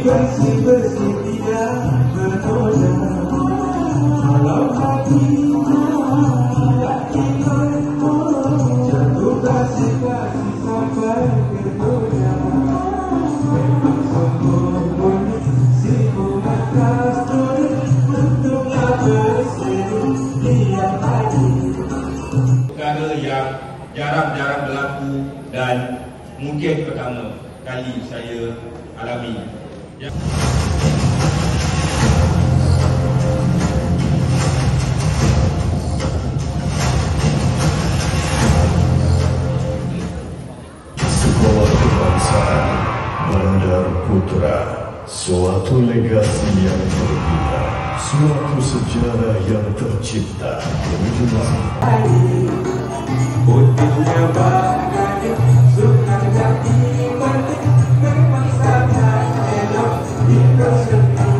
Bersih-bersih tidak bernoda. Kalau hati tidak ikut, jatuh kasih-kasih sampai tergoda. Memang sembunyi si bunga kasturi, untuknya berseru tiap hari. Perkara yang jarang-jarang berlaku dan mungkin pertama kali saya alami. Sekolah Kebangsaan Bandar Putra, suatu legasi yang berbeda, suatu sejarah yang tercipta menuju masa. Putihnya bagai suka jati batik, memang sangat elok dipersembah.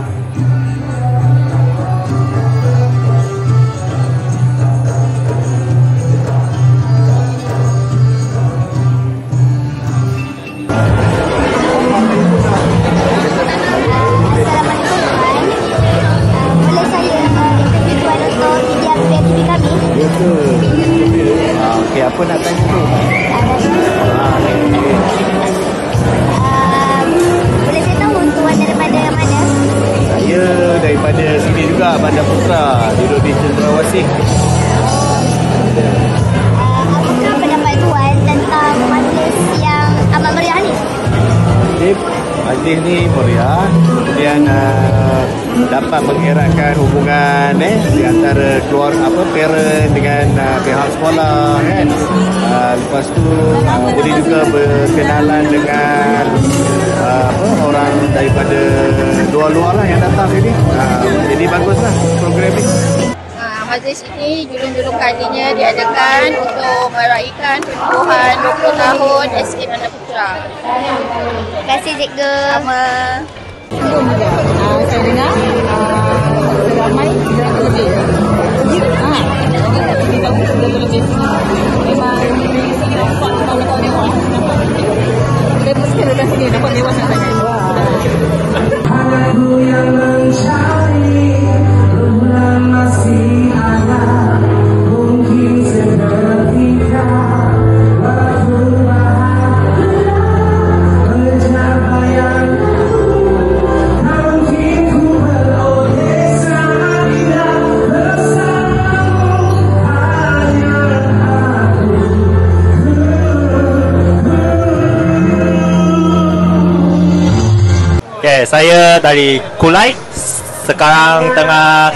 Okey, apa nak tanya tu? Boleh saya tahu tuan daripada mana? Saya daripada sini juga, Bandar Putra, duduk di Cendrawasih. Apakah pendapat tuan tentang majlis yang amat meriah ni? Majlis ni meriah, kemudian dapat mengeratkan hubungan di antara parent dengan pihak sekolah kan. Lepas tu boleh juga berkenalan dengan orang daripada luar-luar lah yang datang sini. Jadi baguslah program ni. Majlis ini julung-julung kalinya diadakan untuk meraihkan penubuhan 20 tahun SK Bandar Putra. Terima kasih cikgu. Sama. Saya dengar ramai 300 lebih. 300 lebih. Memang saya nampak tahun-tahun dewan. Saya mesti datang sini dapat dewan sangat. Aku yang mencari bulan masih ada, mungkin seketika waktu bahagia pencapaianku. Tak mungkin ku beroleh saat tidak bersamamu, hanya aku. Okay, saya dari Kulai. Sekarang tengah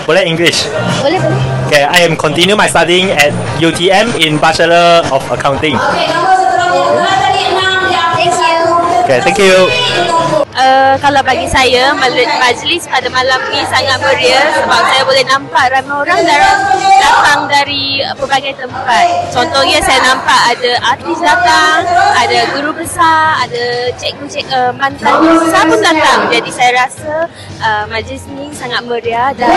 boleh English? Boleh. Okay, I am continue my studying at UTM in Bachelor of Accounting. Thank you. Okay, thank you. Kalau bagi saya, majlis pada malam ni sangat meriah sebab saya boleh nampak ramai orang datang dari pelbagai tempat. Contohnya saya nampak ada artis datang, ada guru besar, ada cikgu mantan guru besar pun datang. Jadi saya rasa majlis ni sangat meriah dan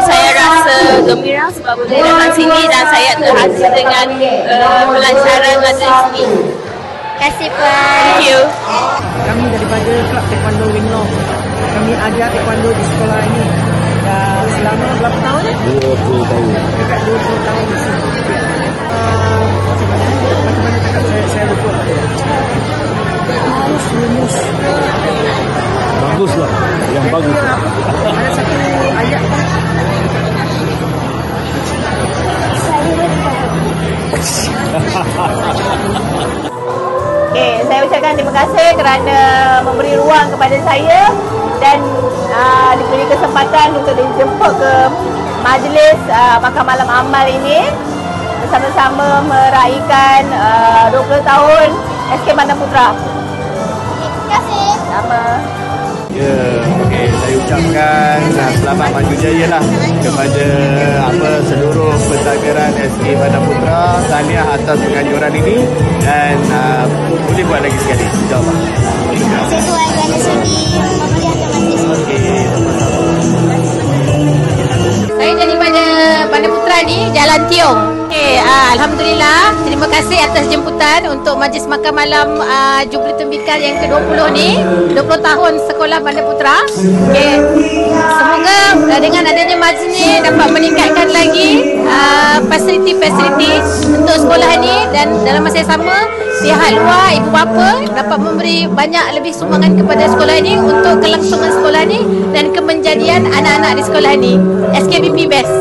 saya rasa gembira sebab boleh datang sini dan saya terhasil dengan pelancaran majlis ni. Terima kasih Puan. Thank you. Kami daripada Kelab Taekwondo Winglong. Kami ajar taekwondo di sekolah ini. Dah selama berapa tahun? 20 tahun. Dekat 20 tahun di sini. Macam mana cakap saya lupa. Harus rumus. Baguslah, yang bagus. Ada satu ayat kan? Okay, saya ucapkan terima kasih kerana memberi ruang kepada saya dan diberi kesempatan untuk dijemput ke majlis makan malam amal ini bersama-sama meraihkan 20 tahun SK Bandar Putra. Terima kasih. Sama. Ya, okey, saya ucapkan selamat maju jaya lah kepada seluruh pentadbiran SK Bandar Putra. Tahniah atas penganjuran ini dan boleh buat lagi sekali, insyaAllah. Terima kasih Tuan kerana sudi memeriahkan majlis. Okey, sama-sama. Saya daripada Bandar Putra ni, Jalan Tiong. Alhamdulillah, terima kasih atas jemputan untuk majlis makan malam Jubli Tembikar yang ke-20 ni, 20 tahun sekolah Bandar Putra. Semoga dengan adanya majlis ni dapat meningkatkan lagi fasiliti-fasiliti untuk sekolah ni, dan dalam masa yang sama pihak luar, ibu bapa dapat memberi banyak lebih sumbangan kepada sekolah ini untuk kelangsungan sekolah ni dan kemenjadian anak-anak di sekolah ni. SKBP best.